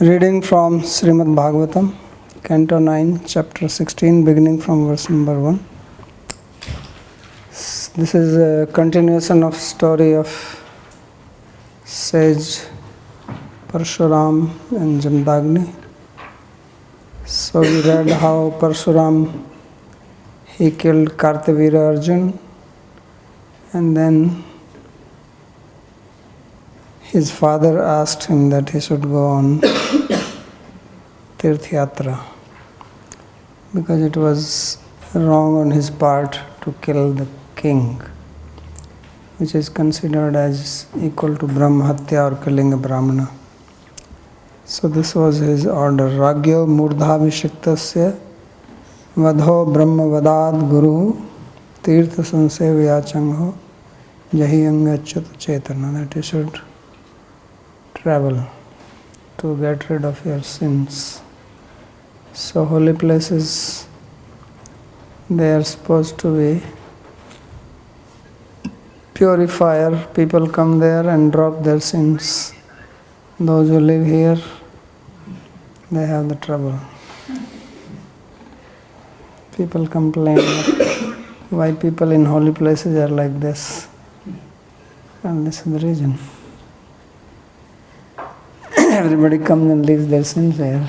Reading from Srimad Bhagavatam, Canto 9, Chapter 16, beginning from verse number 1. This is a continuation of story of sage Parshuram and Jamdagni. So we read how Parshuram, he killed Kartavira Arjun, and then his father asked him that he should go on Tirth Yatra because it was wrong on his part to kill the king, which is considered as equal to Brahmahatya or killing a Brahmana. So this was his order. Ragyo murdhavishiktasya vadho brahmavadad guru tirtha sansevayachangho jahiyangachyat chetana, that he should travel to get rid of your sins. So holy places, they are supposed to be purifier. People come there and drop their sins. Those who live here, they have the trouble. People complain why people in holy places are like this. And this is the reason. Everybody comes and leaves their sins there.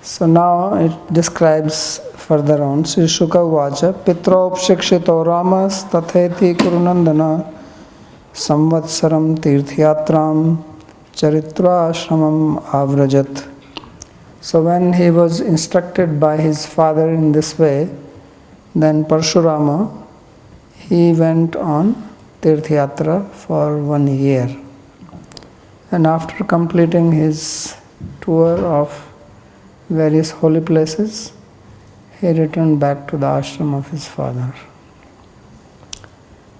So now it describes further on. Sri Shuka Vacha Pitropshikshito Ramas Tatheti Kurunandana Samvatsaram Tirthyatram Charitra Ashramam Avrajat. So when he was instructed by his father in this way, then Parshurama, he went on Tirthyatra for 1 year. And after completing his tour of various holy places, he returned back to the ashram of his father.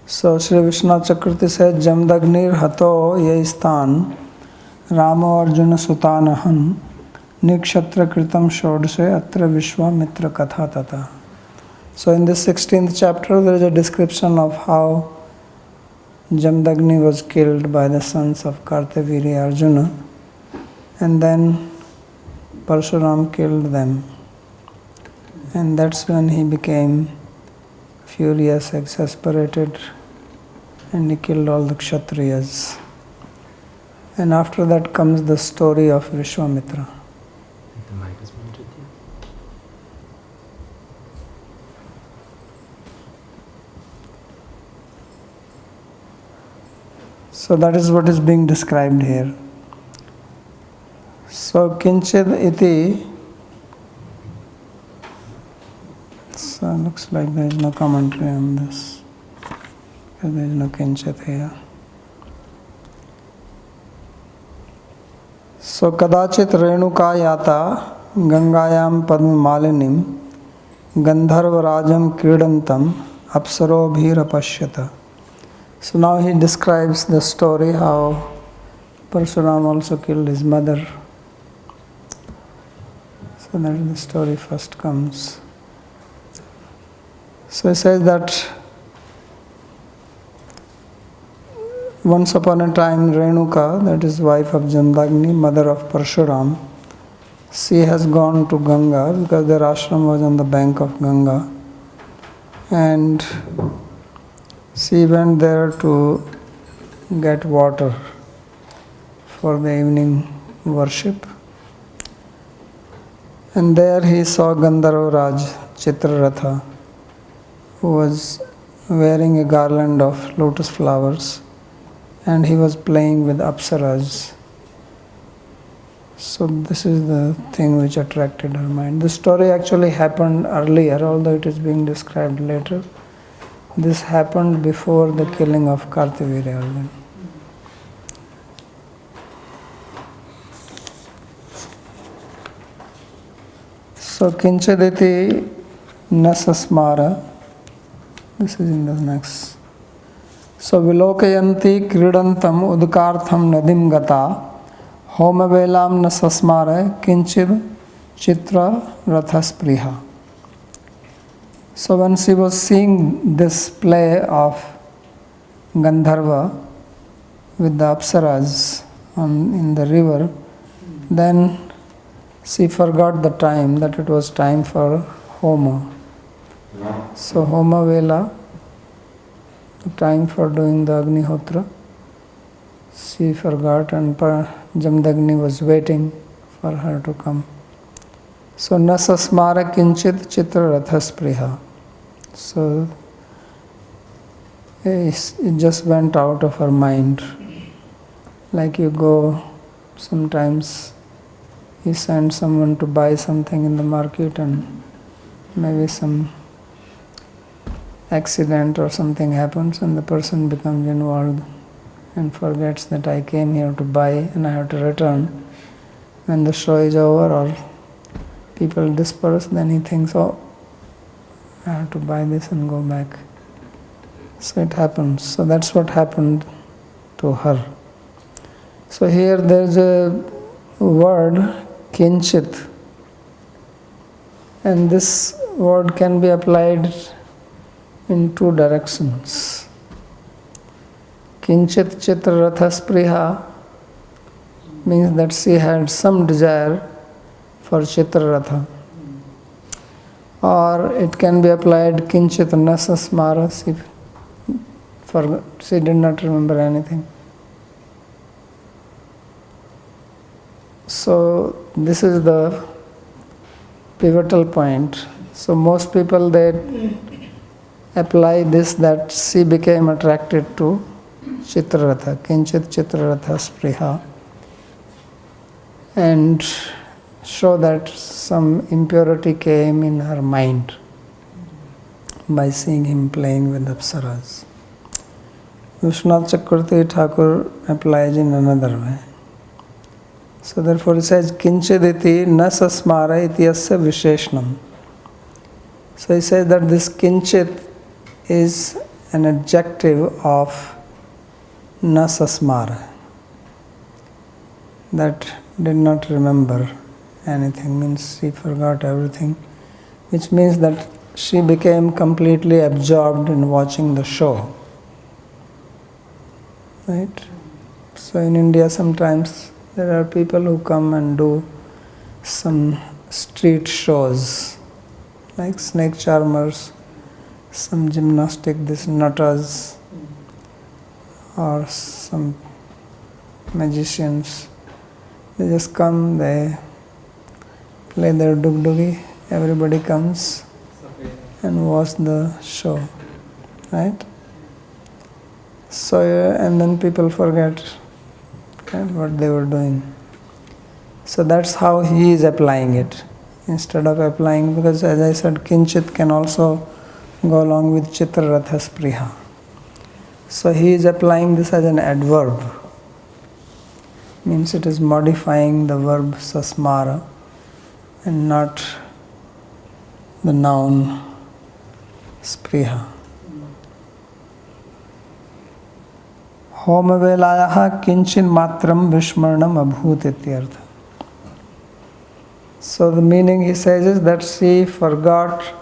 So Sri Vishwanath Chakravarti said, Jamdagnir hato yaistan Ramo Arjuna sutanahan nikshatra kritam shodse atra vishwamitra katha tata. So in this 16th chapter there is a description of how Jamdagni was killed by the sons of Kartaviri Arjuna, and then Parshuram killed them. And that's when he became furious, exasperated, and he killed all the Kshatriyas. And after that comes the story of Vishwamitra. So that is what is being described here. So Kinchid iti. So looks like there is no commentary on this. There is no Kinchid here. So Kadachit Renuka Yata Gangayam Padma Malinim Gandharva Rajam Kridantam Apsaro Bhira Pashyata. So now he describes the story how Parshuram also killed his mother. So that the story first comes. So he says that once upon a time Renuka, that is wife of Jamdagni, mother of Parshuram, she has gone to Ganga because their ashram was on the bank of Ganga. And she went there to get water for the evening worship. And there he saw Gandharva Raj Chitraratha, who was wearing a garland of lotus flowers, and he was playing with Apsaras. So this is the thing which attracted her mind. The story actually happened earlier, although it is being described later. This happened before the killing of Kartaviri Arjuna. So Kinchaditi Nasasmara. This is in the next. So Vilokayanti Kridantam Udkartham Nadim Gata Homa Velam Nasasmara Kinchid Chitra Rathaspriha. So when she was seeing this play of Gandharva with the Apsaras in the river, then she forgot the time, that it was time for Homa. So Homa Vela, the time for doing the Agnihotra, she forgot, and Jamdagni was waiting for her to come. So Nasasmara Kinchit Chitra Rathaspriha. So it just went out of her mind. Like you go, sometimes you send someone to buy something in the market and maybe some accident or something happens and the person becomes involved and forgets that I came here to buy and I have to return. When the show is over or people disperse, then he thinks, oh, I have to buy this and go back. So it happens. So that's what happened to her. So here there's a word, kinchit, and this word can be applied in two directions. Kinchit chitra rathaspriha means that she had some desire for Chitraratha. Or it can be applied kinchit nasasmara, she did not remember anything. So this is the pivotal point. So most people, they apply this, that she became attracted to Chitraratha, kinchit Chitraratha spriha, and show that some impurity came in her mind by seeing him playing with Apsaras. Vishwanath Chakravarti Thakur applies in another way. So therefore it says, Kinchiditi nasasmara ityasya visheshnam. So he says that this kinchit is an adjective of nasasmara, that did not remember anything, means she forgot everything, which means that she became completely absorbed in watching the show. Right? So in India sometimes there are people who come and do some street shows, like snake charmers, some gymnastic, this nattas, or some magicians. They just come, they play their dugdugi, everybody comes and watch the show, right? So, and then people forget what they were doing. So that's how he is applying it. Instead of applying, because as I said, kinchit can also go along with chitraratha spriha. So he is applying this as an adverb. Means it is modifying the verb sasmara and not the noun spriha. Homavelayaha kinchin matram vishmarnam abhut ityartha. So the meaning he says is that she forgot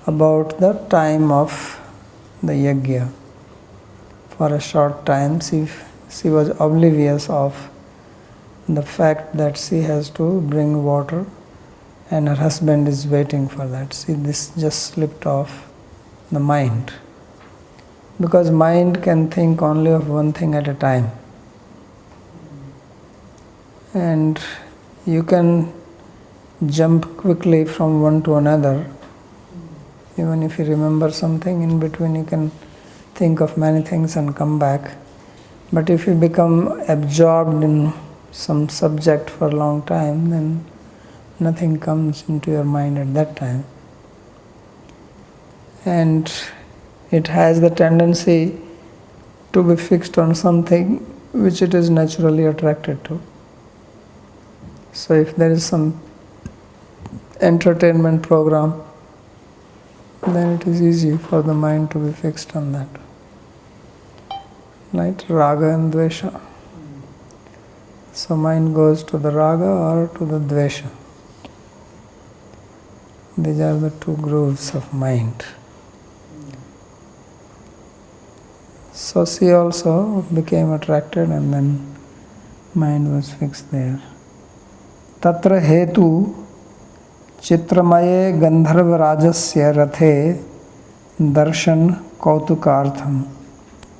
about the time of the yajna. For a short time she was oblivious of the fact that she has to bring water and her husband is waiting for that. See, this just slipped off the mind. Because mind can think only of one thing at a time. And you can jump quickly from one to another. Even if you remember something, in between you can think of many things and come back. But if you become absorbed in some subject for a long time, then nothing comes into your mind at that time. And it has the tendency to be fixed on something which it is naturally attracted to. So if there is some entertainment program, then it is easy for the mind to be fixed on that. Right? Raga and Dvesha. So mind goes to the Raga or to the Dvesha. These are the two grooves of mind. So she also became attracted and then Mind was fixed there. Tatra hetu चित्रमये गंधर्वराजस्य रथे दर्शन कौतुकार्थम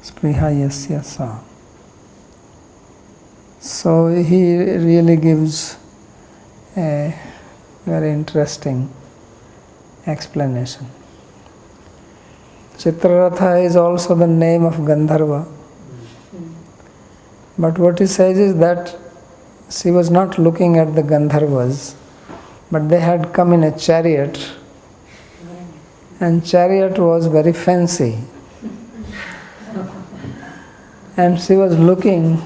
स्पृहा यस्य सा. So he really gives a very interesting explanation. Chitraratha is also the name of Gandharva. But what he says is that she was not looking at the Gandharvas, but they had come in a chariot, and chariot was very fancy. And she was looking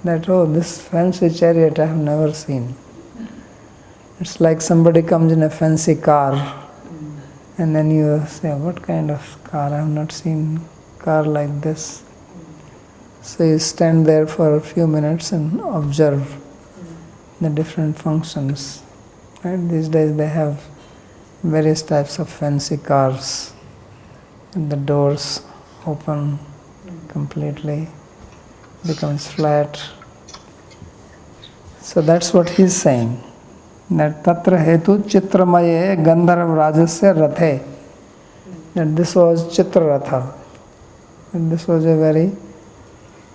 that, oh, this fancy chariot I have never seen. It's like somebody comes in a fancy car, and then you say, what kind of car? I have not seen a car like this. So you stand there for a few minutes and observe the different functions. Right? These days they have various types of fancy cars, and the doors open completely, becomes flat. So that's what he's saying. That tatra hetu chitramaye gandharva rajasya rathe. That this was Chitraratha. And this was a very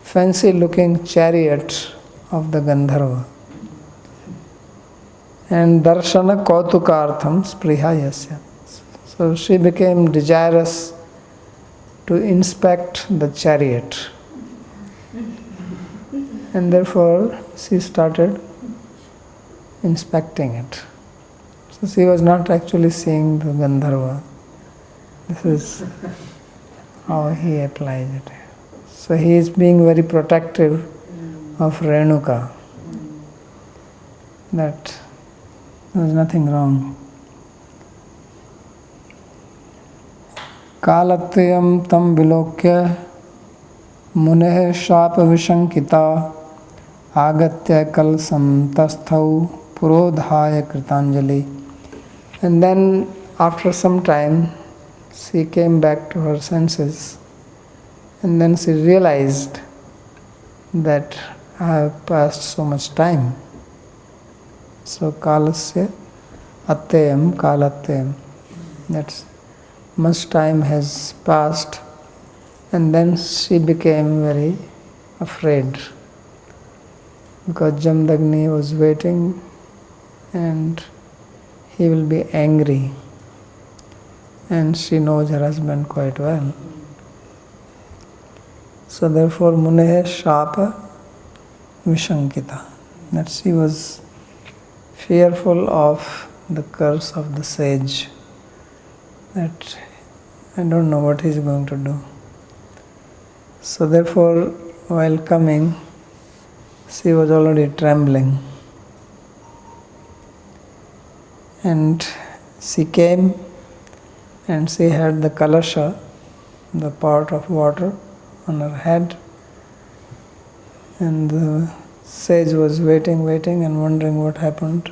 fancy looking chariot of the Gandharva. And darshana kautukartham spriha yasya. So she became desirous to inspect the chariot. And therefore she started inspecting it. So she was not actually seeing the Gandharva. This is how he applies it. So he is being very protective of Renuka. That there was nothing wrong. Kalatyam tam vilokya munehe shapa vishankita agatya kalsam tasthau purodhaya kritanjali. And then after some time she came back to her senses, and then she realized that I have passed so much time. So kalasya attayam kalatyam. That's much time has passed, and then she became very afraid because Jamdagni was waiting and he will be angry, and she knows her husband quite well. So therefore Munehe Shapa Vishankita, that she was fearful of the curse of the sage, that I don't know what he's going to do. So therefore while coming she was already trembling, and she came and she had the kalasha, the pot of water, on her head, and the sage was waiting and wondering what happened.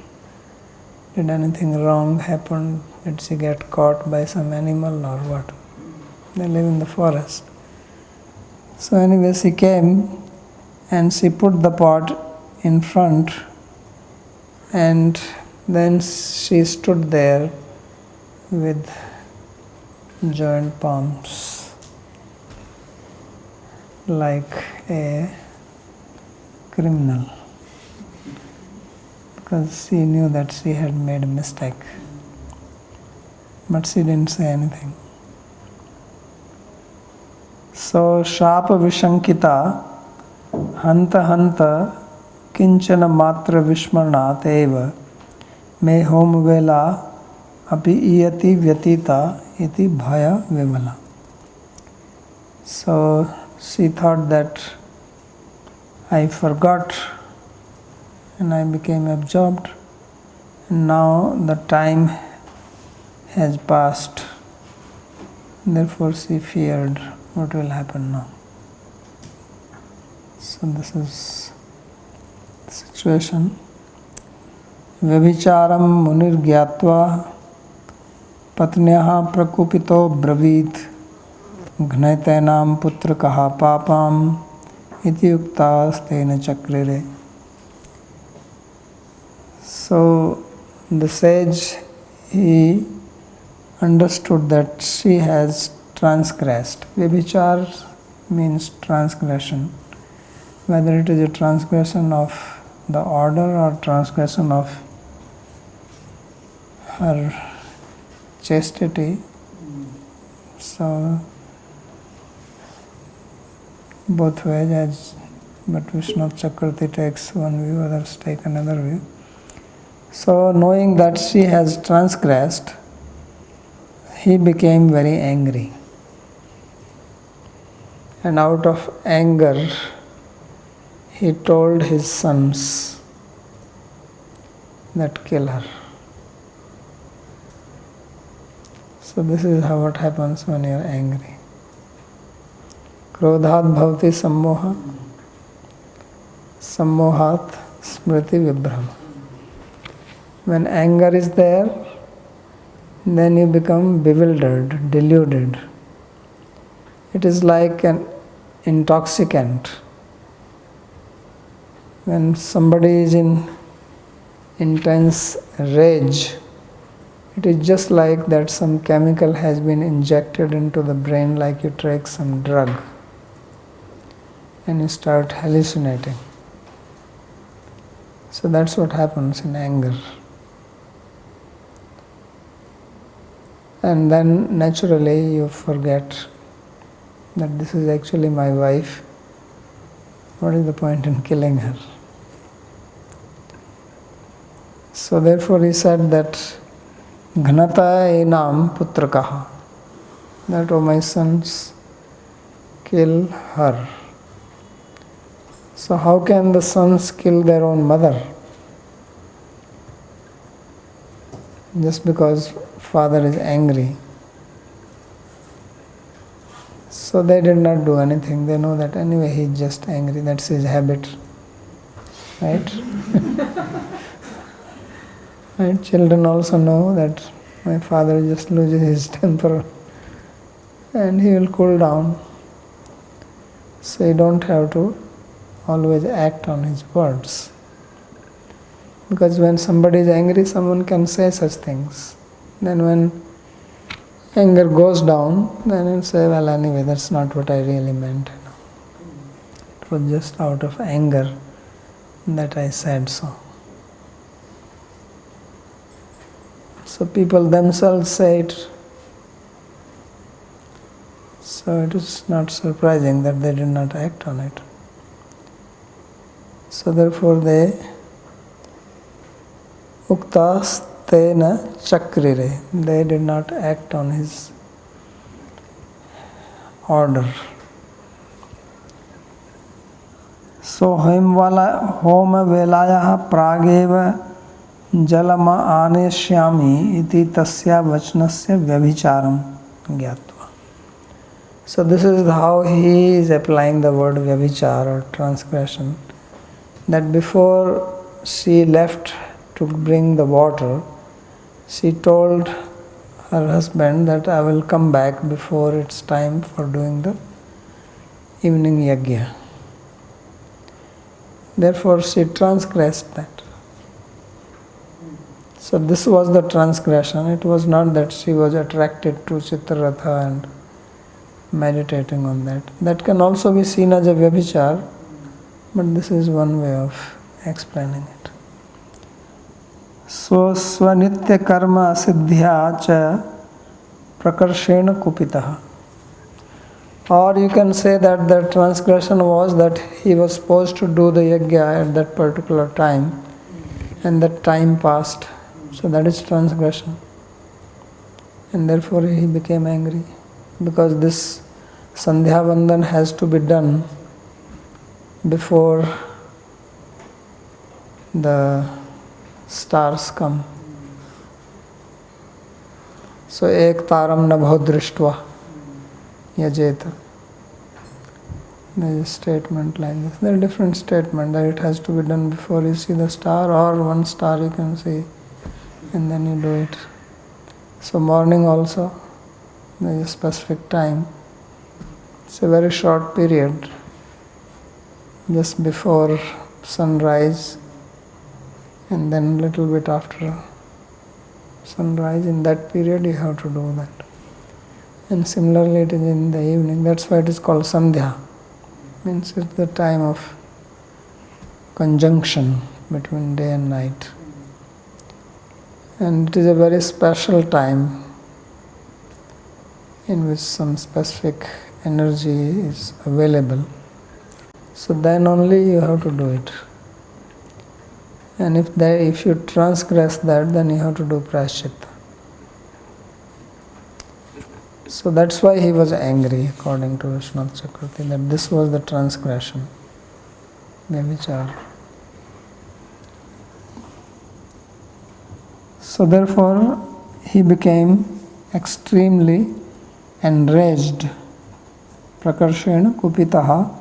Did anything wrong happen? Did she get caught by some animal or what? They live in the forest. So anyway, she came and she put the pot in front, and then she stood there with joined palms like a criminal, because she knew that she had made a mistake, but she didn't say anything. So Shapa Vishankita Hanta Hanta Kinchana Matra Vishmarnat Eva Me Hom Vela Api Iyati Vyatita Iti Bhaya Vivala. So she thought that I forgot and I became absorbed, and now the time has passed. Therefore she feared what will happen now. So this is the situation. Vyabhicharam munir gyatva patnyaha prakupito bravit ghnaitainam putrakaha papam iti yuktastena chakrire. So the sage, he understood that she has transgressed. Vyabhichar means transgression. Whether it is a transgression of the order or transgression of her chastity. So both ways, but Vishnu Chakravarti takes one view, others take another view. So knowing that she has transgressed, he became very angry. And out of anger, he told his sons that kill her. So this is how it happens when you are angry. Krodhat bhavati sammoha, sammohat smriti vibhrama. When anger is there, then you become bewildered, deluded. It is like an intoxicant. When somebody is in intense rage, it is just like that some chemical has been injected into the brain, like you take some drug and you start hallucinating. So that's what happens in anger. And then naturally you forget that this is actually my wife. What is the point in killing her? So therefore he said that Ghanata enam putrakaha, that oh my sons, kill her. So how can the sons kill their own mother? Just because father is angry. So they did not do anything. They know that anyway he is just angry. That's his habit. Right? Right? Children also know that my father just loses his temper and he will cool down. So you don't have to always act on his words. Because when somebody is angry, someone can say such things. Then when anger goes down, then he'll say, well, anyway, that's not what I really meant. It was just out of anger that I said so. So people themselves say it. So it is not surprising that they did not act on it. So therefore they uktastena chakrire, they did not act on his order. So hom velayaha prageva jalama aneshyami iti tasya vachnasya vyabhicharam gyatva. So this is how he is applying the word vyabhichar or transgression. That before she left to bring the water, she told her husband that I will come back before it's time for doing the evening yajna. Therefore she transgressed that. So this was the transgression. It was not that she was attracted to Chitraratha and meditating on that. That can also be seen as a vyabhichar, but this is one way of explaining it. Swanitya karma siddhya cha prakarshena kupitaha. Or you can say that the transgression was that he was supposed to do the yajna at that particular time and that time passed. So that is transgression. And therefore he became angry. Because this Sandhya Vandan has to be done before the stars come. So ek taram nabho drishtva yajeta. There is a statement like this. There are different statements that it has to be done before you see the star, or one star you can see and then you do it. So morning also, there is a specific time. It's a very short period. just before sunrise and then little bit after sunrise. In that period you have to do that. And similarly it is in the evening. That's why it is called Sandhya. Means it's the time of conjunction between day and night. And it is a very special time in which some specific energy is available. So then only you have to do it. And if you transgress that, then you have to do prashchitta. So that's why he was angry, according to Vishwanath Chakravarti, that this was the transgression, Vyavichara. So therefore, he became extremely enraged, prakarshena kupitaha,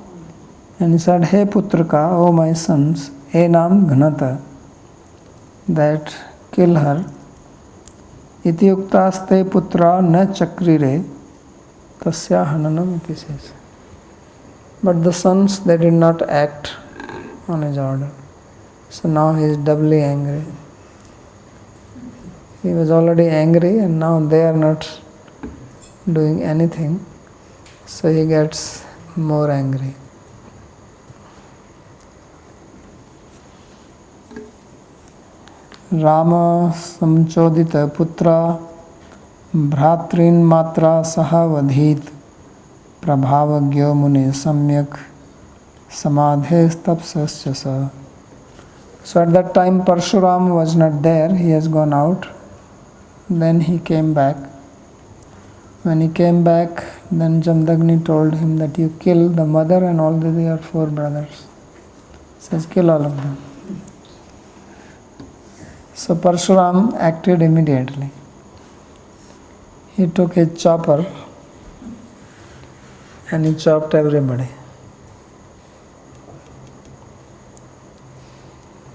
and he said, Hey Putraka, O my sons, enam ghanata, that kill her. Iti uktaste putra na chakrire tasya hananam iti says. But the sons, they did not act on his order. So now he is doubly angry. He was already angry and now they are not doing anything. So he gets more angry. Rama samchodita putra bhratrin matra saha vadhit prabhavagyo mune samyak samadhe tapsasyasa. So at that time Parshuram was not there, he has gone out. Then he came back. When he came back, then Jamdagni told him that you kill the mother and all their 4 brothers. He says, kill all of them. So Parshuram acted immediately. He took a chopper and he chopped everybody.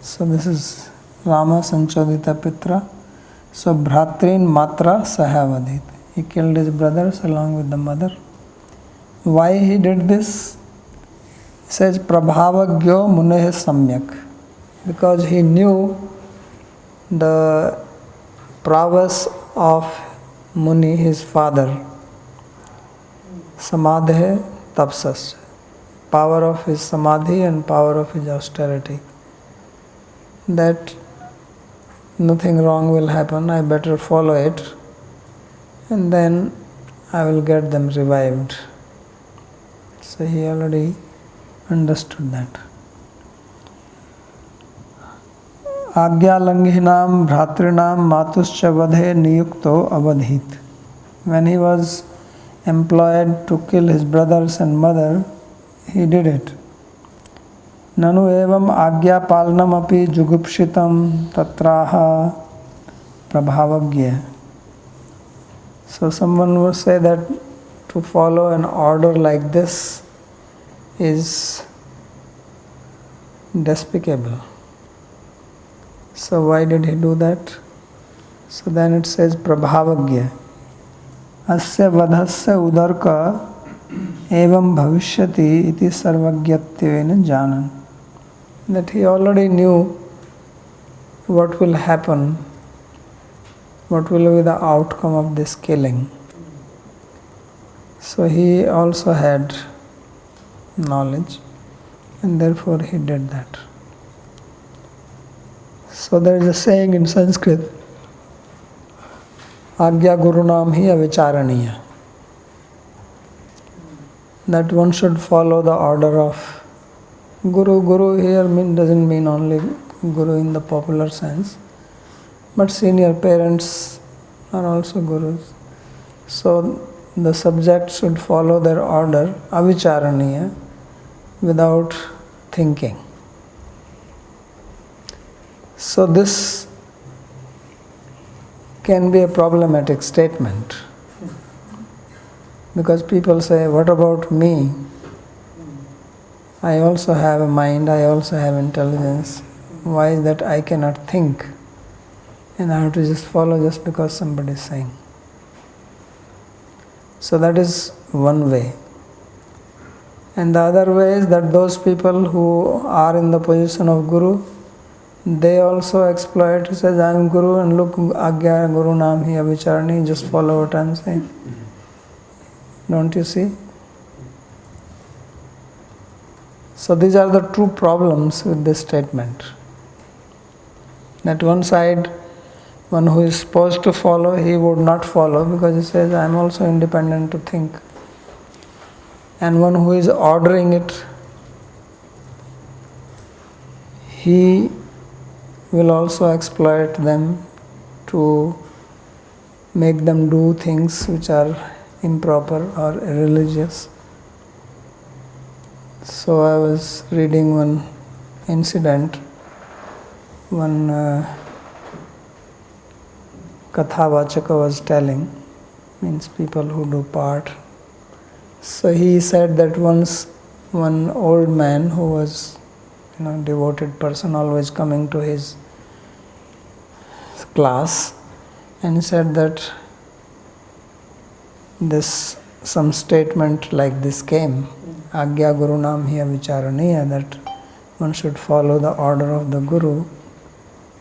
So this is Rama Sanchodita Pitra. So Bhratrin Matra Sahavadit. He killed his brothers along with the mother. Why he did this? He says Prabhavagyo Munehe Samyak. Because he knew the prowess of Muni, his father. Samadhe Tapsas. Power of his samadhi and power of his austerity. That nothing wrong will happen, I better follow it, and then I will get them revived. So he already understood that. Agyalanghinam bhratrinam matuscha vadhe niyukto avadhit. When he was employed to kill his brothers and mother, he did it. Nanu evam agya palanam api jugupshitam tatraha prabhavagya. So someone would say that to follow an order like this is despicable. So why did he do that? So then it says prabhavagya. Asya vadhasya udarka evam bhavishyati iti sarvagyatyena janan. That he already knew what will happen, what will be the outcome of this killing. So he also had knowledge and therefore he did that. So there is a saying in Sanskrit, Agya Gurunam hi avicharaniya. That one should follow the order of Guru. Guru here doesn't mean only Guru in the popular sense, but senior parents are also Gurus. So the subject should follow their order, avicharaniya, without thinking. So this can be a problematic statement. Because people say, what about me? I also have a mind, I also have intelligence. Why is that I cannot think? And I have to just follow just because somebody is saying. So that is one way. And the other way is that those people who are in the position of Guru, they also exploit. He says, I am Guru and look, Agya Guru Nam Hi Avicharani, just follow what I am saying. Don't you see? So these are the true problems with this statement. That one side, one who is supposed to follow, he would not follow because he says, I am also independent to think. And one who is ordering it, he will also exploit them to make them do things which are improper or irreligious. So I was reading one incident, one Kathavachaka was telling, means people who do part. So he said that once one old man who was, devoted person, always coming to his class, and he said that some statement like this came, Agya Guru Nam Hi Avicharaniya, that one should follow the order of the Guru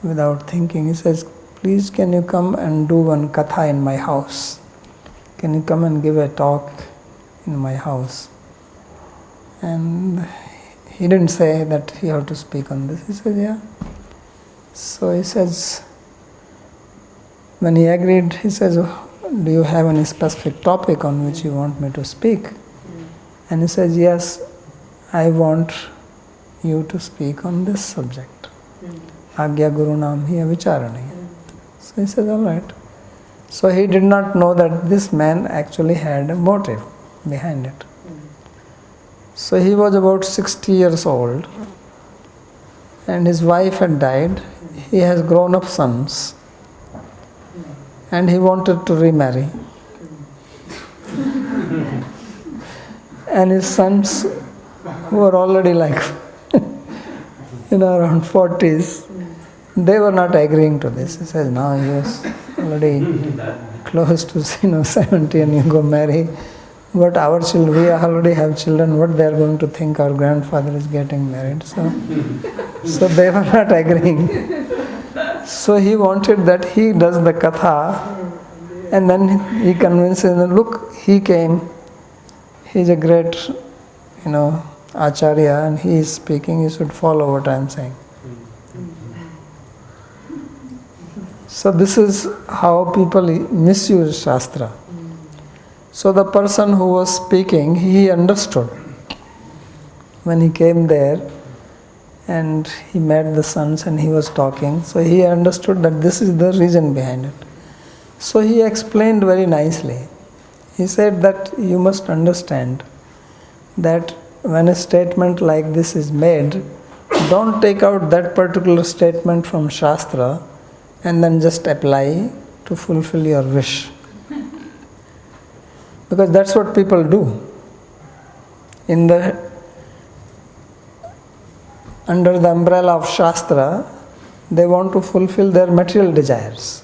without thinking. He says, please can you come and do one katha in my house? Can you come and give a talk in my house? And he didn't say that he had to speak on this. He said, yeah. So he says, when he agreed, he says, do you have any specific topic on which you want me to speak? And he says, yes, I want you to speak on this subject. Agya Guru Nam Hi Avicharani. So he says, all right. So he did not know that this man actually had a motive behind it. So he was about 60 years old and his wife had died. He has grown up sons and he wanted to remarry. And his sons, who were already like around 40s, they were not agreeing to this. He says, no, he was already close to 70 and you go marry. But our children, we already have children, what they are going to think our grandfather is getting married. So they were not agreeing. So he wanted that he does the katha and then he convinces them, look, he came, he's a great, acharya and he is speaking, you should follow what I am saying. So this is how people misuse Shastra. So the person who was speaking, he understood. When he came there and he met the sons and he was talking, so he understood that this is the reason behind it. So he explained very nicely. He said that you must understand that when a statement like this is made, don't take out that particular statement from Shastra and then just apply to fulfill your wish. Because that's what people do. Under the umbrella of Shastra, they want to fulfill their material desires.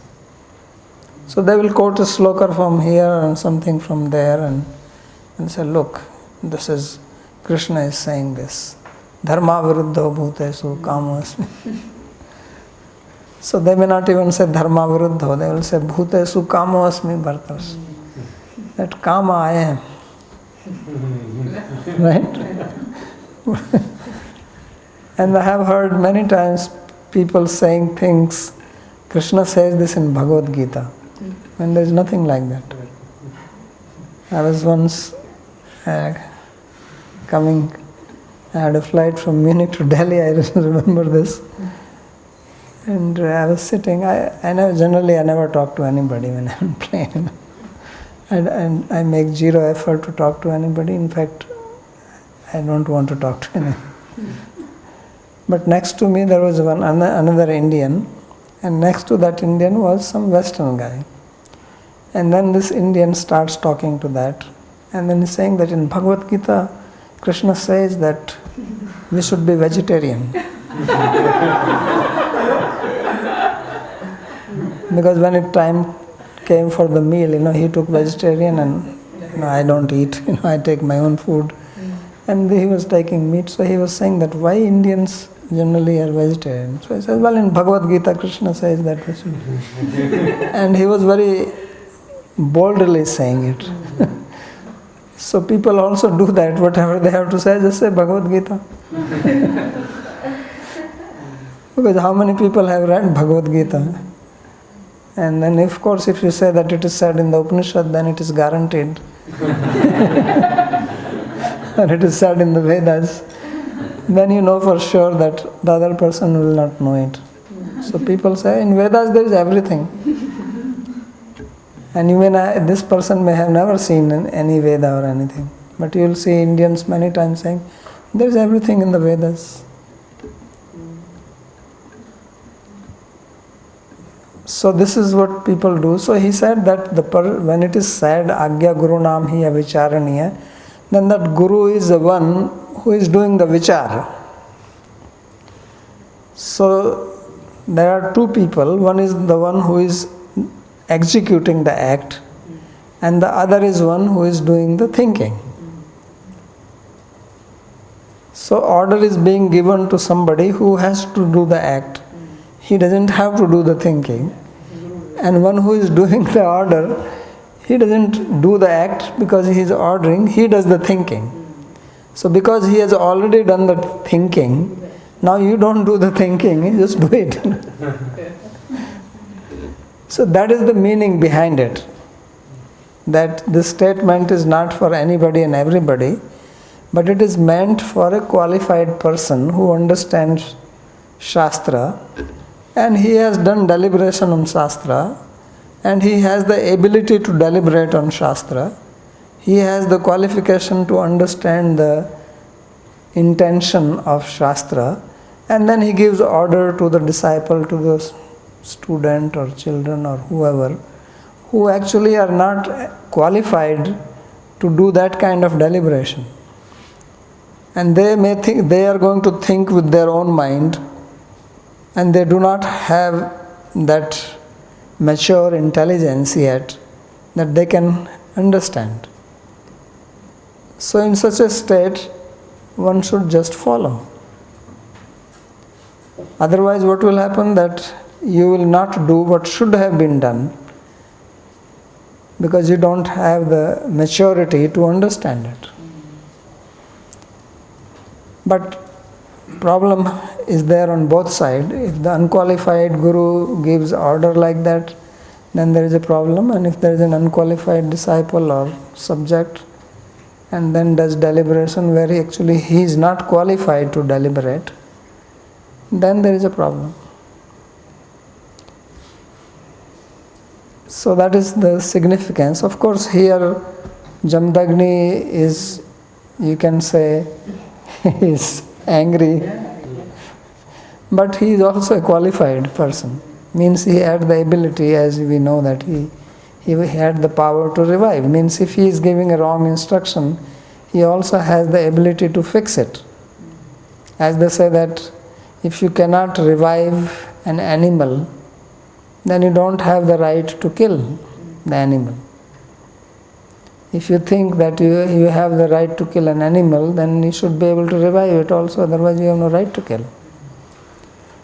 So they will quote a sloka from here and something from there and say, look, this is, Krishna is saying this. Dharma viruddho bhutesu kamosmi. So they may not even say dharma viruddho, they will say bhutesu kamosmi bhartas. That kama I am. Right? And I have heard many times people saying things, Krishna says this in Bhagavad Gita, when there is nothing like that. I was once coming, I had a flight from Munich to Delhi, I remember this. And I was sitting, I never talk to anybody when I'm on plane. And I make zero effort to talk to anybody. In fact, I don't want to talk to anyone. But next to me there was another Indian, and next to that Indian was some Western guy. And then this Indian starts talking to that, and then he's saying that in Bhagavad Gita, Krishna says that we should be vegetarian. Because when it time came for the meal, he took vegetarian and I don't eat, I take my own food. and he was taking meat. So he was saying that why Indians generally are vegetarian. So he says, well, in Bhagavad Gita, Krishna says that we should. And he was very boldly saying it. So people also do that. Whatever they have to say, just say Bhagavad Gita. Because how many people have read Bhagavad Gita? And then, of course, if you say that it is said in the Upanishad, then it is guaranteed. Or it is said in the Vedas, then you know for sure that the other person will not know it. So people say, in Vedas there is everything. And even this person may have never seen any Veda or anything. But you will see Indians many times saying, there is everything in the Vedas. So this is what people do. So he said that when it is said, Agya Guru Nam Hi Avicharaniya, then that Guru is the one who is doing the vichar. So there are two people. One is the one who is executing the act, and the other is one who is doing the thinking. So order is being given to somebody who has to do the act. He doesn't have to do the thinking. And one who is doing the order, he doesn't do the act because he is ordering, he does the thinking. So because he has already done the thinking, now you don't do the thinking, you just do it. So that is the meaning behind it. That this statement is not for anybody and everybody, but it is meant for a qualified person who understands Shastra, and he has done deliberation on Shastra, and he has the ability to deliberate on Shastra. He has the qualification to understand the intention of Shastra, and then he gives order to the disciple, to the student or children or whoever, who actually are not qualified to do that kind of deliberation. And they may think they are going to think with their own mind, and they do not have that mature intelligence yet that they can understand. So in such a state, one should just follow. Otherwise, what will happen? That you will not do what should have been done because you don't have the maturity to understand it. But problem is there on both sides. If the unqualified guru gives order like that, then there is a problem. And if there is an unqualified disciple or subject and then does deliberation where he is not qualified to deliberate, then there is a problem. So that is the significance. Of course, here Jamdagni is, you can say, is angry, but he is also a qualified person. Means he had the ability, as we know that he had the power to revive. Means if he is giving a wrong instruction, he also has the ability to fix it. As they say that if you cannot revive an animal, then you don't have the right to kill the animal. If you think that you have the right to kill an animal, then you should be able to revive it also, otherwise you have no right to kill.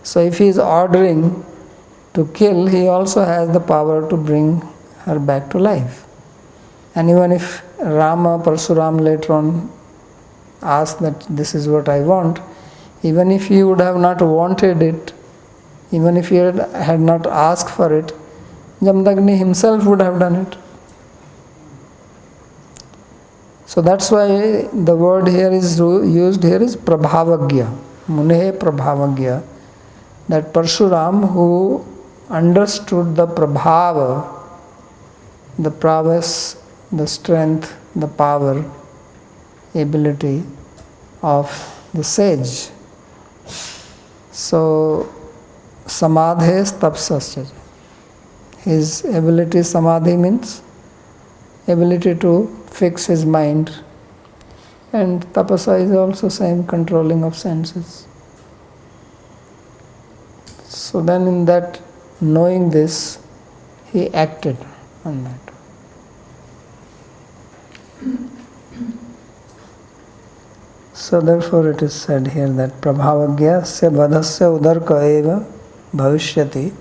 So if he is ordering to kill, he also has the power to bring her back to life. And even if Rama, Parsuram later on asked that this is what I want, even if he would have not wanted it, even if he had not asked for it, Jamdagni himself would have done it. So that's why the word here is used here is Prabhavagya, Munehe Prabhavagya, that Parshuram who understood the Prabhava, the prowess, the strength, the power, ability of the sage. So Samadhes Tapsasya. His ability, Samadhi means ability to fix his mind, and Tapasa is also same, controlling of senses. So then in that, knowing this, he acted on that. So therefore it is said here that prabhavagyasya vadhasya udarka eva bhavishyati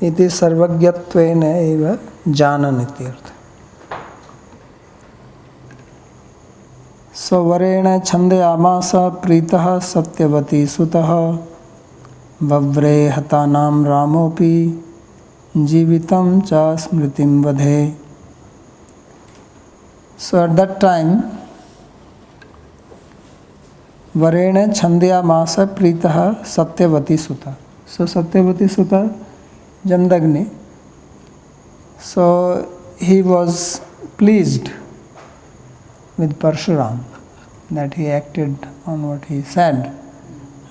iti sarvagyatvena eva jananiti artha. So varena chandayamasa pritah satyavati sutah vavre hatanam ramopi jivitam cha smritim vadhe. So at that time varena chandayamasa pritah satyavati sutah. So Satyavati sutah Jamdagni, so he was pleased with Parshuram that he acted on what he said,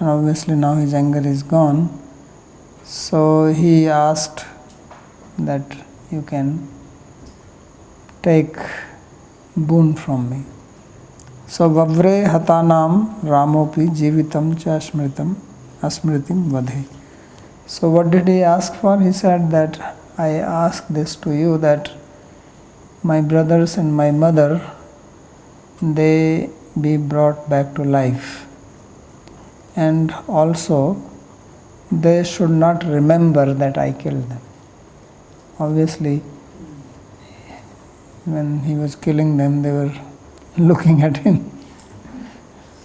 and obviously now his anger is gone. So he asked that you can take boon from me. So Vavre Hatanam Ramopi Jivitam Cha Asmritim Vadhe. So what did he ask for? He said that I ask this to you that my brothers and my mother, they be brought back to life, and also they should not remember that I killed them. Obviously, when he was killing them, they were looking at him.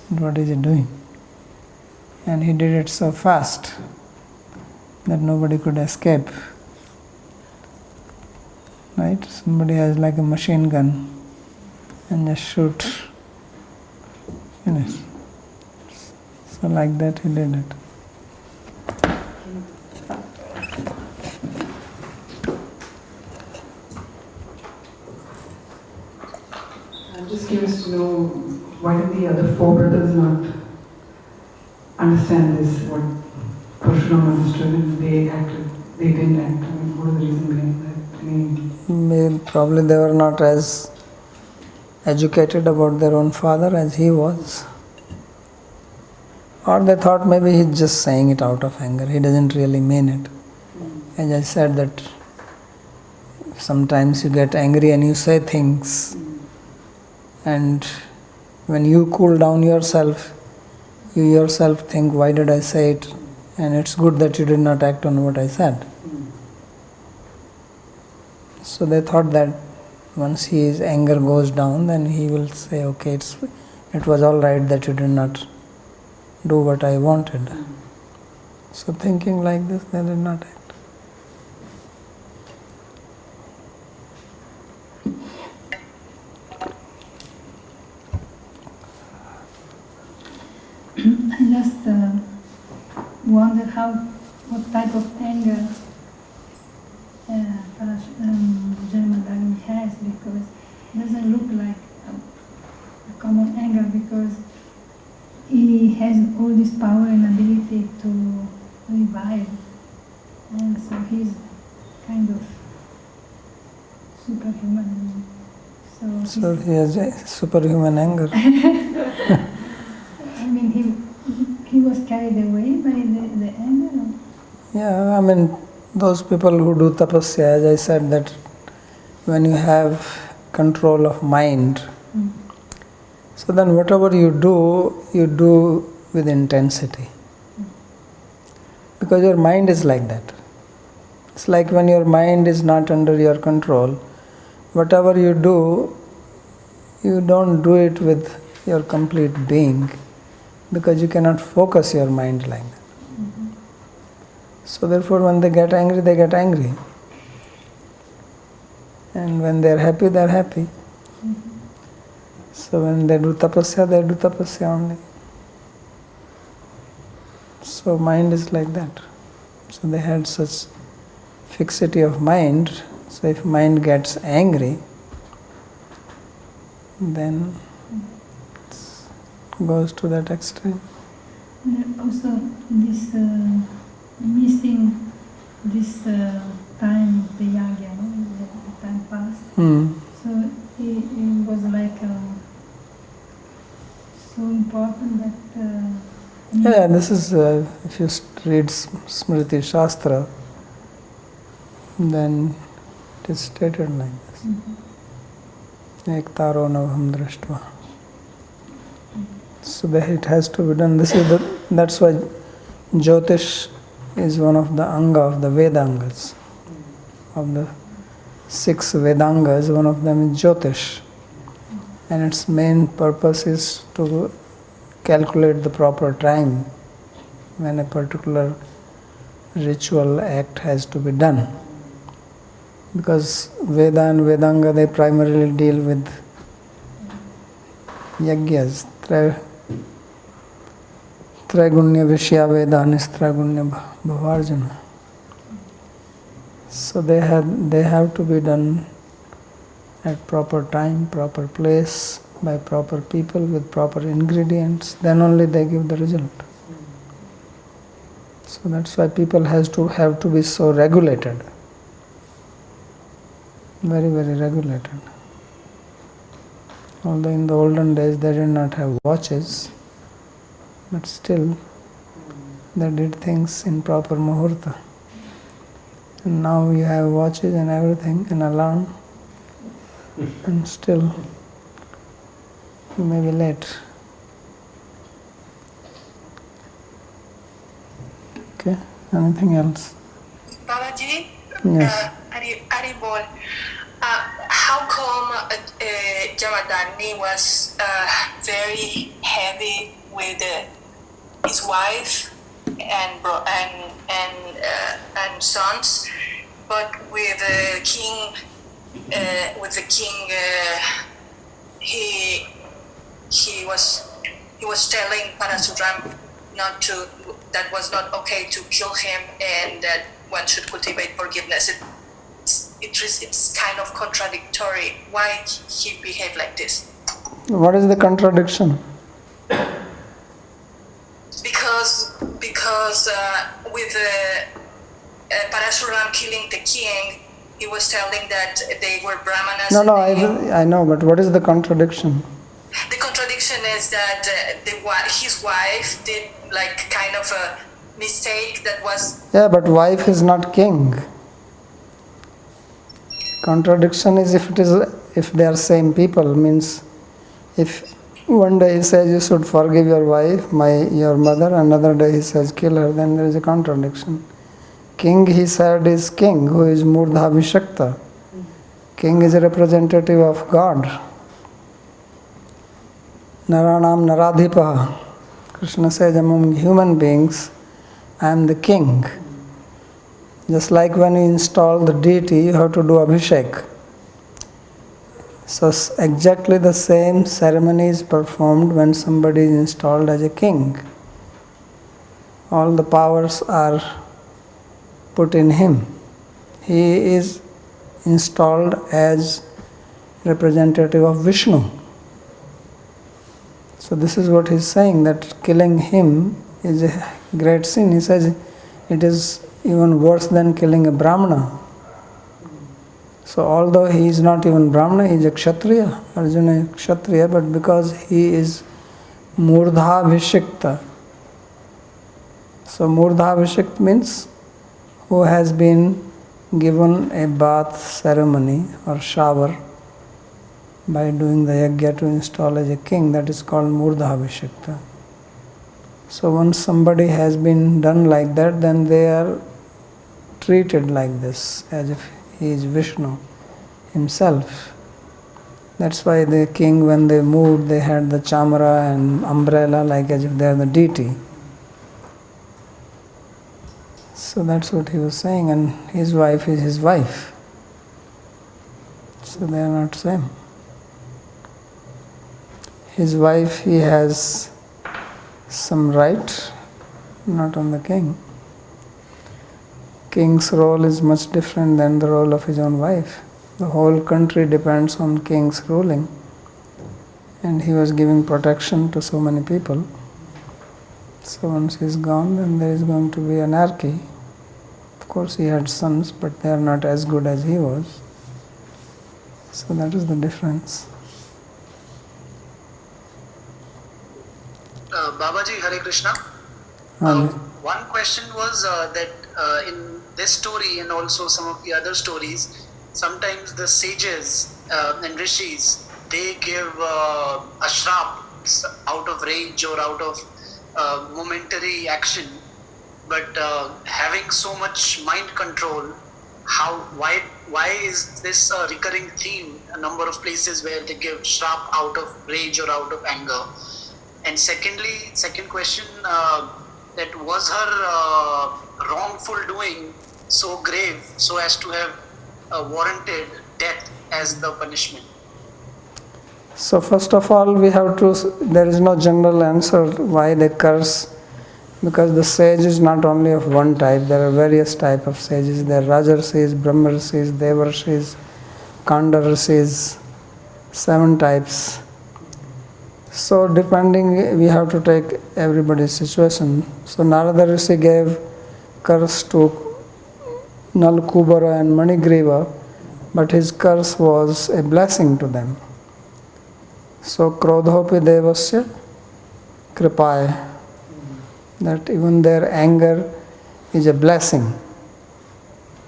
What is he doing? And he did it so fast that nobody could escape. Right? Somebody has like a machine gun and just shoot. Finish. So like that he did it. I'm just curious to know, why did the other four brothers not understand this, what Parshuram understood, and they didn't act? I mean, what is the reason behind that? Maybe probably they were not as educated about their own father as he was. Or they thought maybe he's just saying it out of anger. He doesn't really mean it. As I said that sometimes you get angry and you say things, and when you cool down yourself, you yourself think, why did I say it? And it's good that you did not act on what I said. So they thought that once his anger goes down, then he will say, okay, it was all right that you did not do what I wanted. So thinking like this, they did not act. I just wonder what type of anger Jamadagni has, because it doesn't look like a common anger, because he has all this power and ability to revive, and so he's kind of superhuman. So he has a superhuman anger. I mean, he was carried away by the anger? Or? Yeah, I mean, those people who do tapasya, as I said, that when you have control of mind, so then whatever you do with intensity. Because your mind is like that. It's like when your mind is not under your control, whatever you do, you don't do it with your complete being, because you cannot focus your mind like that. So therefore when they get angry, they get angry. And when they are happy, they are happy. So when they do tapasya, they do tapasya only. So mind is like that. So they had such fixity of mind. So if mind gets angry, then it goes to that extreme. And also this missing this time, the yagya, the time passed. So it was like so important that. Yeah, this is if you read Smriti Shastra, then it is stated like this. Ektaro navham drashtva. So it has to be done. That's why Jyotish is one of the anga of the Vedangas. Of the 6 Vedangas, one of them is Jyotish. And its main purpose is to calculate the proper time when a particular ritual act has to be done. Because Veda and Vedanga, they primarily deal with yagyas. Traigunya Vishya Veda Nistragunya Bhavarjana. So they have to be done at proper time, proper place, by proper people with proper ingredients. Then only they give the result. So that's why people have to be so regulated. Very, very regulated. Although in the olden days they did not have watches, but still they did things in proper muhurta. And now you have watches and everything, an alarm, and still you may be late. Okay, anything else? Babaji, Yes. Aribol, how come Jamadagni was very heavy with his wife and sons, but with the king, he was telling Parasuram that was not okay to kill him, and that one should cultivate forgiveness. It's kind of contradictory. Why he behaved like this? What is the contradiction? Because with Parasuram killing the king, he was telling that they were Brahmanas. No, I know, but what is the contradiction? The contradiction is that his wife did like kind of a mistake that was. Yeah, but wife is not king. Contradiction is if they are same people, means if one day he says you should forgive your wife, your mother, another day he says kill her, then there is a contradiction. King, he said, is king, who is Murdha Vishakta. King is a representative of God. Naranam Naradhipa. Krishna says, among human beings, I am the king. Just like when you install the deity, you have to do Abhishek. So exactly the same ceremony is performed when somebody is installed as a king. All the powers are put in him. He is installed as representative of Vishnu. So this is what he is saying, that killing him is a great sin. He says it is even worse than killing a Brahmana. So although he is not even Brahmana, he is a Kshatriya, Arjuna is Kshatriya, but because he is Murdha Vishikta. So Murdha Vishikta means who has been given a bath ceremony or shower by doing the yajna to install as a king, that is called Murdha Vishikta. So once somebody has been done like that, then they are treated like this, as if he is Vishnu himself. That's why the king, when they moved, they had the chamara and umbrella, like as if they are the deity. So that's what he was saying, and his wife is his wife. So they are not same. His wife, he has some right, not on the king. King's role is much different than the role of his own wife. The whole country depends on king's ruling, and he was giving protection to so many people. So once he is gone, then there is going to be anarchy. Of course he had sons, but they are not as good as he was. So that is the difference. Babaji, Hare Krishna. And One question was that in this story and also some of the other stories, sometimes the sages and rishis, they give a shrap out of rage or out of momentary action, but having so much mind control, why is this a recurring theme? A number of places where they give shrap out of rage or out of anger. And secondly, second question, that was her wrongful doing so grave so as to have warranted death as the punishment? So first of all, there is no general answer why they curse, because the sage is not only of one type, there are various types of sages. There are Rajarshis, Brahmarshis, Devarshis, Kandarshis, 7 types. So depending, we have to take everybody's situation. So Narada Rishi gave curse to Nalakubara and Manigriva, but his curse was a blessing to them. So Krodhopi Devasya Kripaya, that even their anger is a blessing.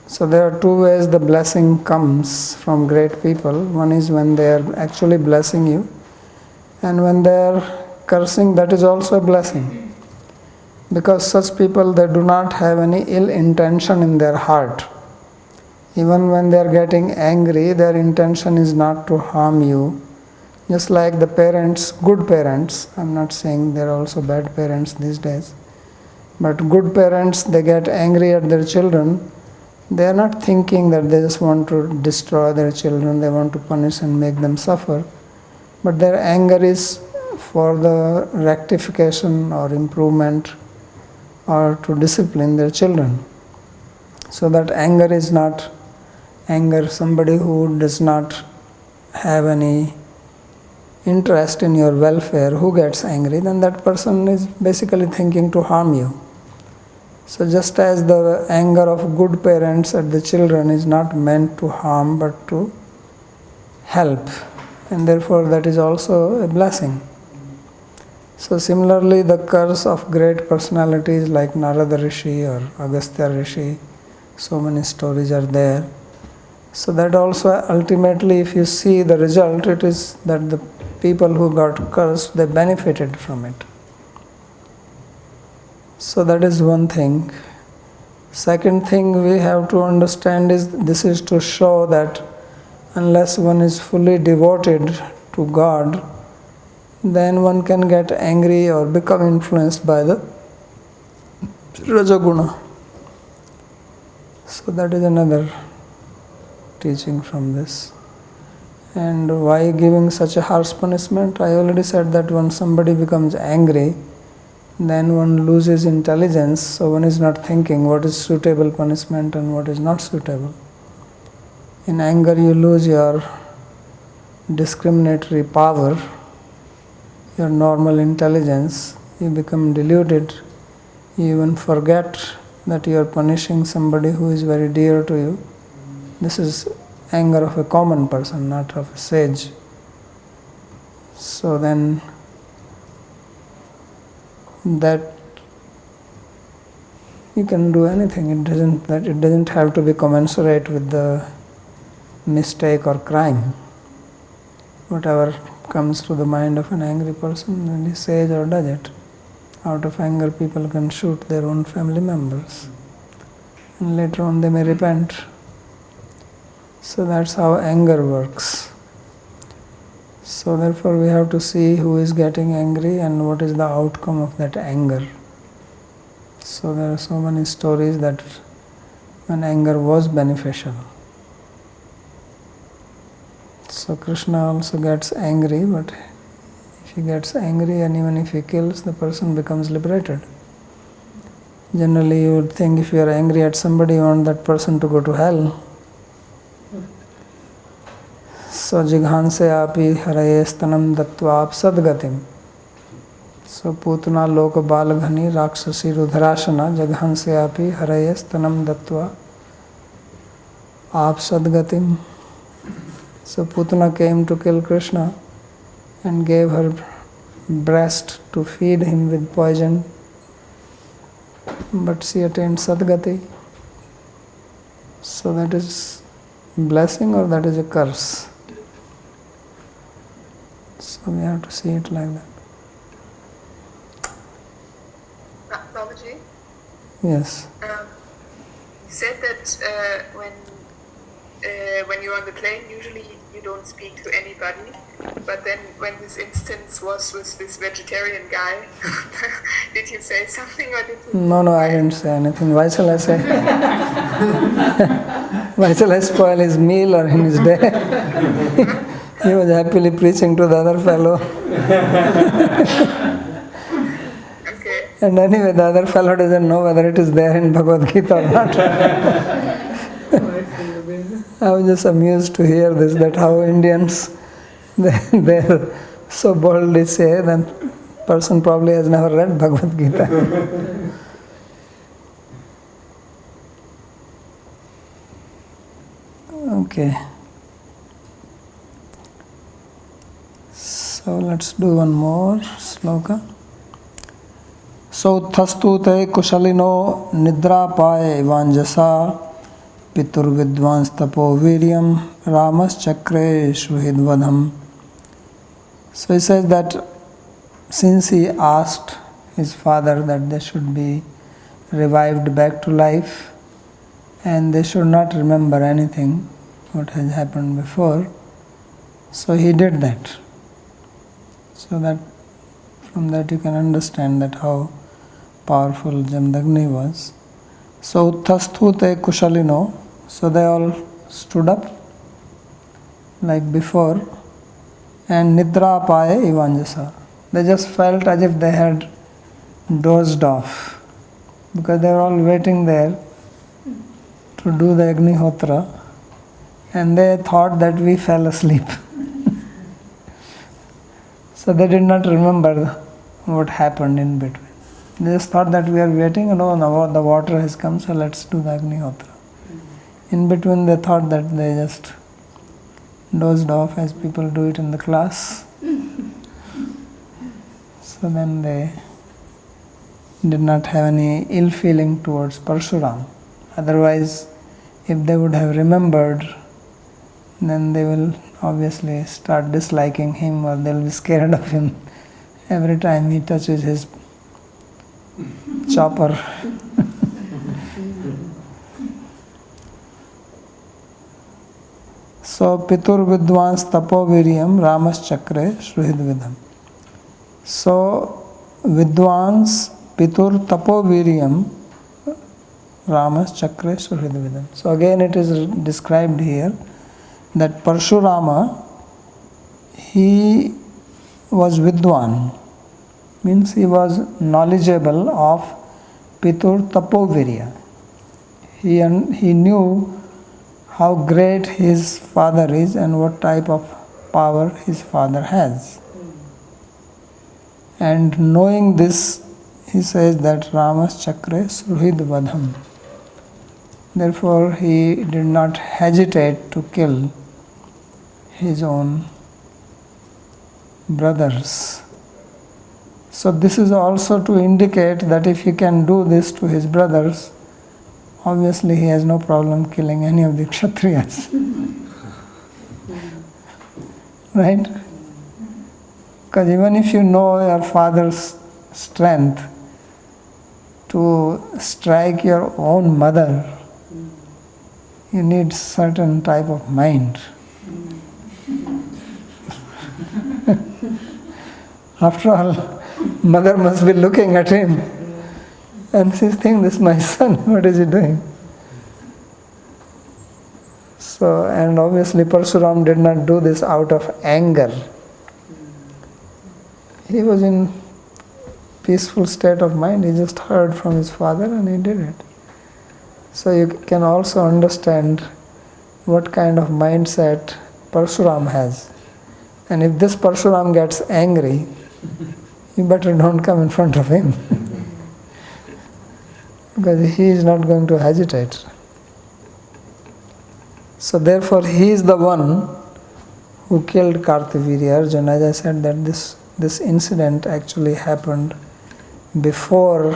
So there are 2 ways the blessing comes from great people. One is when they are actually blessing you, and when they are cursing, that is also a blessing. Because such people, they do not have any ill intention in their heart. Even when they are getting angry, their intention is not to harm you. Just like the parents, good parents, I'm not saying there are also bad parents these days, but good parents, they get angry at their children. They are not thinking that they just want to destroy their children, they want to punish and make them suffer. But their anger is for the rectification or improvement or to discipline their children. So that anger is not anger. Somebody who does not have any interest in your welfare, who gets angry, then that person is basically thinking to harm you. So just as the anger of good parents at the children is not meant to harm but to help, and therefore that is also a blessing. So similarly, the curse of great personalities like Narada Rishi or Agastya Rishi, so many stories are there. So that also ultimately, if you see the result, it is that the people who got cursed, they benefited from it. So that is one thing. Second thing we have to understand is, this is to show that unless one is fully devoted to God, then one can get angry or become influenced by the Rajaguna. So that is another teaching from this. And why giving such a harsh punishment? I already said that when somebody becomes angry, then one loses intelligence, so one is not thinking what is suitable punishment and what is not suitable. In anger you lose your discriminatory power, your normal intelligence, you become deluded, you even forget that you are punishing somebody who is very dear to you. This is anger of a common person, not of a sage. So then that you can do anything. It doesn't have to be commensurate with the mistake or crime. Whatever comes to the mind of an angry person, and he says or does it. Out of anger, people can shoot their own family members, and later on they may repent. So that's how anger works. So therefore we have to see who is getting angry and what is the outcome of that anger. So there are so many stories that when anger was beneficial. So Krishna also gets angry, but if he gets angry and even if he kills, the person becomes liberated. Generally you would think if you are angry at somebody, you want that person to go to hell. So jighanse api haraye stanam dattva sadgatim. So putna loka balghani rakshasi rudhrashana jighanse api haraye stanam dattva sadgatim. So Putana came to kill Krishna and gave her breast to feed him with poison, but she attained Sadgati. So that is blessing or that is a curse? So we have to see it like that. Yes. You said that when you're on the plane, usually you don't speak to anybody. But then when this instance was with this vegetarian guy, did you say something or did you? No, I didn't say anything. Why shall I say? Why shall I spoil his meal or in his day? He was happily preaching to the other fellow. Okay. And anyway, the other fellow doesn't know whether it is there in Bhagavad Gita or not. I was just amused to hear this, that how Indians, they're so boldly say that person probably has never read Bhagavad Gita. Okay. So let's do one more sloka. Sauthastu te kushalino nidrapaye vanjasa pitur vidvans tapo viryam ramas chakre shuhidvadham. So he says that since he asked his father that they should be revived back to life and they should not remember anything what has happened before, so he did that. So that from that you can understand that how powerful Jamdagni was. So Uttasthu te kushalino, so they all stood up like before, and Nidra paye ivanjasa. They just felt as if they had dozed off, because they were all waiting there to do the Agnihotra, and they thought that we fell asleep. So they did not remember what happened in between. They just thought that we are waiting, now the water has come, so let's do the Agnihotra. In between they thought that they just dozed off as people do it in the class. So then they did not have any ill feeling towards Parshuram. Otherwise, if they would have remembered, then they will obviously start disliking him, or they'll be scared of him every time he touches his chopper. So Pitur Vidvans Tapo Viryam Ramas Chakre Sruhid Vidham. So Vidvans Pitur Tapo Viryam Ramas Chakre Sruhid Vidham. So again it is described here that Parshurama, he was Vidwan, means he was knowledgeable of Pitur Tapovirya. He knew how great his father is and what type of power his father has. And knowing this, he says that Ramas Chakre Sruhid Vadham. Therefore, he did not hesitate to kill his own brothers. So this is also to indicate that if he can do this to his brothers, obviously he has no problem killing any of the Kshatriyas. Right? Because even if you know your father's strength to strike your own mother, you need certain type of mind. After all, mother must be looking at him and she's thinking, this is my son, what is he doing? So, and obviously Parsuram did not do this out of anger. He was in peaceful state of mind, he just heard from his father and he did it. So you can also understand what kind of mindset Parsuram has. And if this Parsuram gets angry, you better don't come in front of him. Because he is not going to hesitate. So therefore he is the one who killed Kartavirya Arjuna. As I said that this incident actually happened before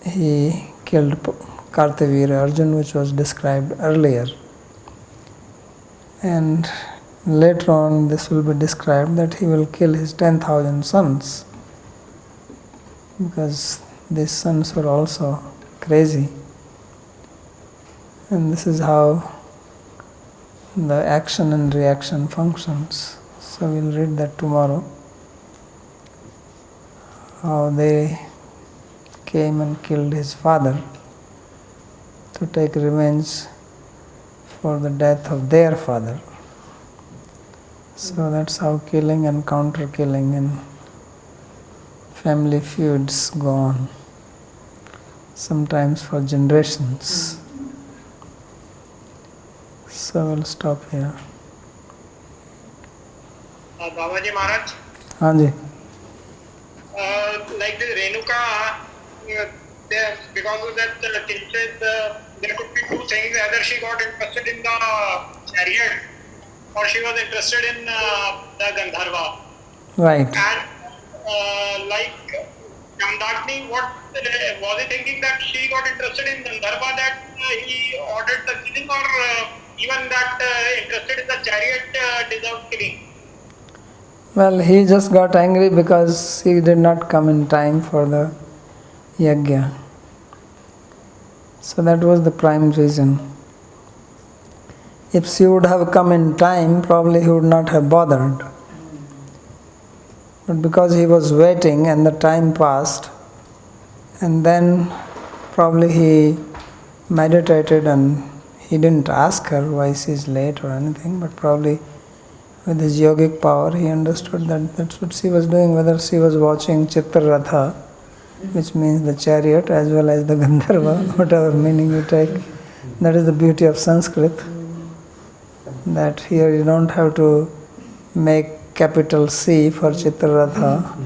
he killed Kartavirya Arjuna, which was described earlier. And later on this will be described that he will kill his 10,000 sons, because these sons were also crazy. And this is how the action and reaction functions. So we'll read that tomorrow. How they came and killed his father to take revenge for the death of their father. So that's how killing and counter-killing and family feuds go on, sometimes for generations. So we'll stop here. Babaji Maharaj, Hanji. like this Renuka, because of that tilted, there could be two things. Either she got interested in the chariot or she was interested in the Gandharva. Right. And like Jamdagni, what was he thinking that she got interested in Gandharva that he ordered the killing, or even that interested in the chariot deserved killing? Well, he just got angry because he did not come in time for the yajna. So that was the prime reason. If she would have come in time, probably he would not have bothered. But because he was waiting and the time passed, and then probably he meditated and he didn't ask her why she is late or anything, but probably with his yogic power he understood that that's what she was doing, whether she was watching Chitraratha, which means the chariot, as well as the Gandharva, whatever meaning you take. That is the beauty of Sanskrit, that here you don't have to make capital C for Chitraratha,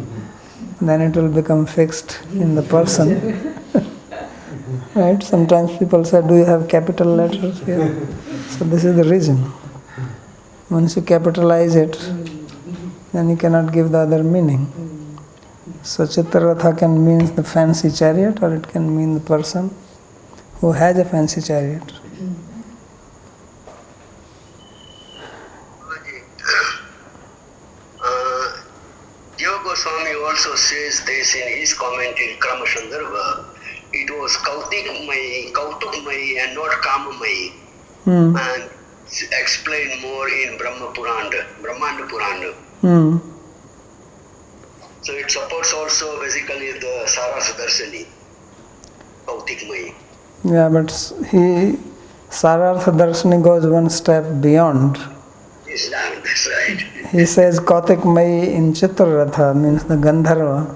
then it will become fixed in the person. Right? Sometimes people say, do you have capital letters here? So this is the reason. Once you capitalize it, then you cannot give the other meaning. So Chitraratha can mean the fancy chariot, or it can mean the person who has a fancy chariot. Jiva Goswami also says this in his comment in Krama Sandarbha. It was Kautukmayi and not Kamamayi. And explained more in Brahmanda Purana. So it supports also basically the Sarasa Darsani, Kautikmayi. Yeah, but Sarartha Darshani goes one step beyond. Yes, that's right. He says Kautikmayi in Chitraratha means the Gandharva,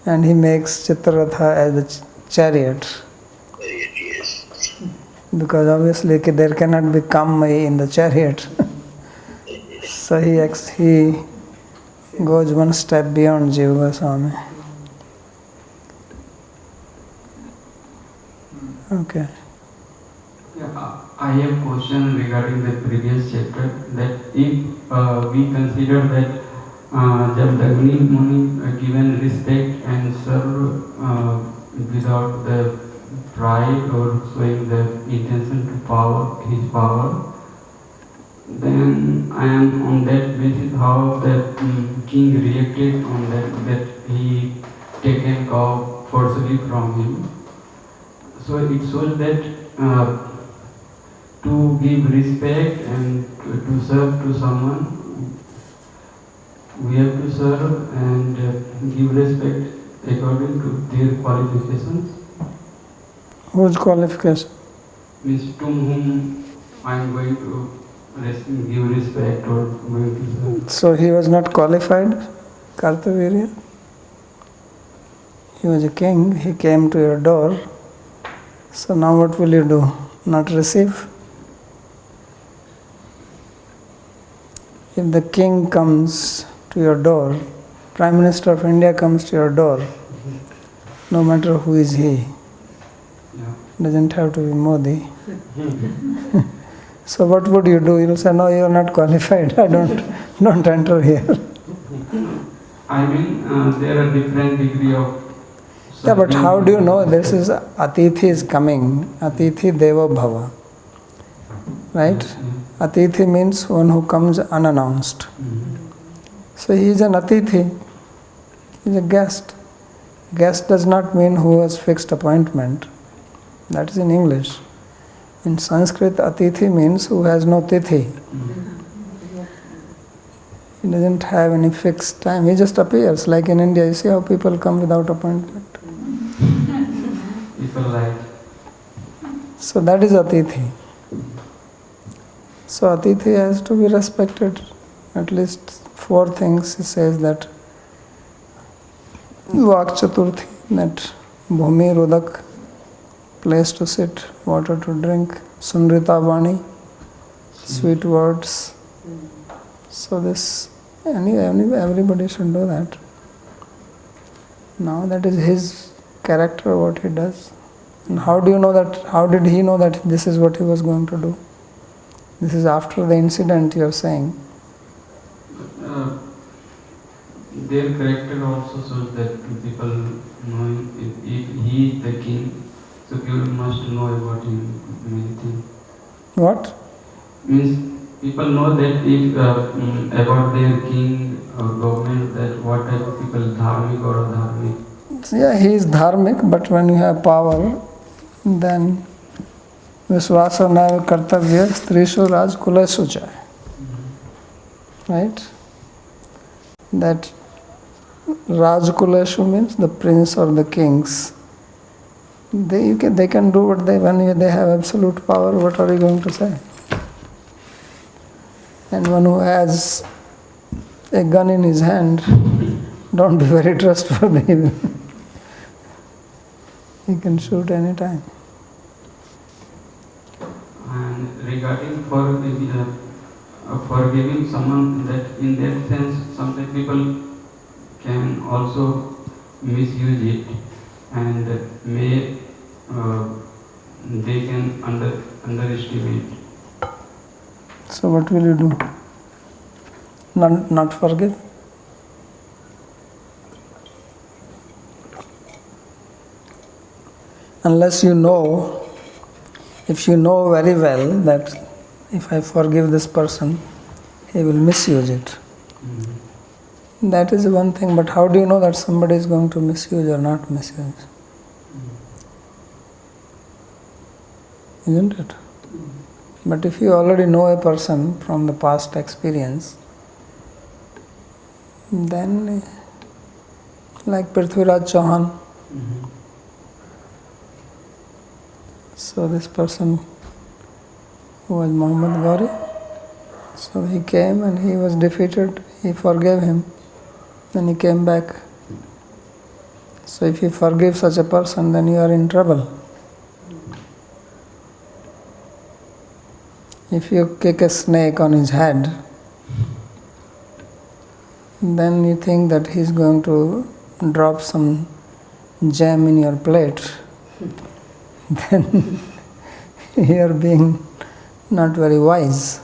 and he makes Chitraratha as the chariot. Yes. Because obviously there cannot be Kammayi in the chariot. So he goes one step beyond Jiva Goswami. Okay. Yeah, I have a question regarding the previous chapter, that if we consider that Jamdagni Muni given respect and serve without the pride or showing the intention to his power, then I am on that basis how the king reacted on that he taken cow forcibly from him. So it shows that to give respect and to serve to someone, we have to serve and give respect according to their qualifications. Whose qualification? Means to whom I am going to give respect or going to serve. So he was not qualified, Kartavirya? He was a king, he came to your door. So now what will you do? Not receive? If the king comes to your door, Prime Minister of India comes to your door, no matter who is he, doesn't have to be Modi. So what would you do? You'll say, no, you are not qualified, don't enter here. I mean, there are different degree of. Yeah, but how do you know this is Atithi is coming? Atithi Deva Bhava. Right? Atithi means one who comes unannounced. So he is an Atithi. He is a guest. Guest does not mean who has fixed appointment. That is in English. In Sanskrit, Atithi means who has no tithi. He doesn't have any fixed time. He just appears. Like in India, you see how people come without appointment. People like. So that is Atithi. So Atithi has to be respected. At least 4 things he says that. Vak Chaturthi, that Bhumi Rudak, place to sit, water to drink, Sunrita Vani, sweet words. So this, everybody should do that. Now that is his character, what he does. And how do you know that, how did he know that this is what he was going to do? This is after the incident you are saying. Their character also shows that people know if he is the king, so people must know about him many things. What? Means people know that if about their king or government, that what type of people, dharmic or adharmic. Yeah, he is dharmic, but when you have power, then Vishwasa Naya Kartavya Strishu Raj Kulashu Cha. Right? That Rajkulashu means the prince or the kings. They can do what when they have absolute power, what are you going to say? And one who has a gun in his hand, don't be very trustworthy. He can shoot any time. And regarding forgiving someone, that in that sense, sometimes people can also misuse it, and may they can underestimate. So what will you do? Not forgive? Unless you know, if you know very well that if I forgive this person, he will misuse it. That is one thing, but how do you know that somebody is going to misuse or not misuse? Isn't it? But if you already know a person from the past experience, then like Prithviraj Chauhan, so this person who was Muhammad Gauri, so he came and he was defeated, he forgave him, then he came back. So if you forgive such a person, then you are in trouble. If you kick a snake on his head, then you think that he is going to drop some jam in your plate. Then you are being not very wise.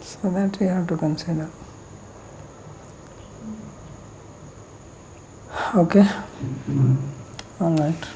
So that you have to consider. Okay? All right.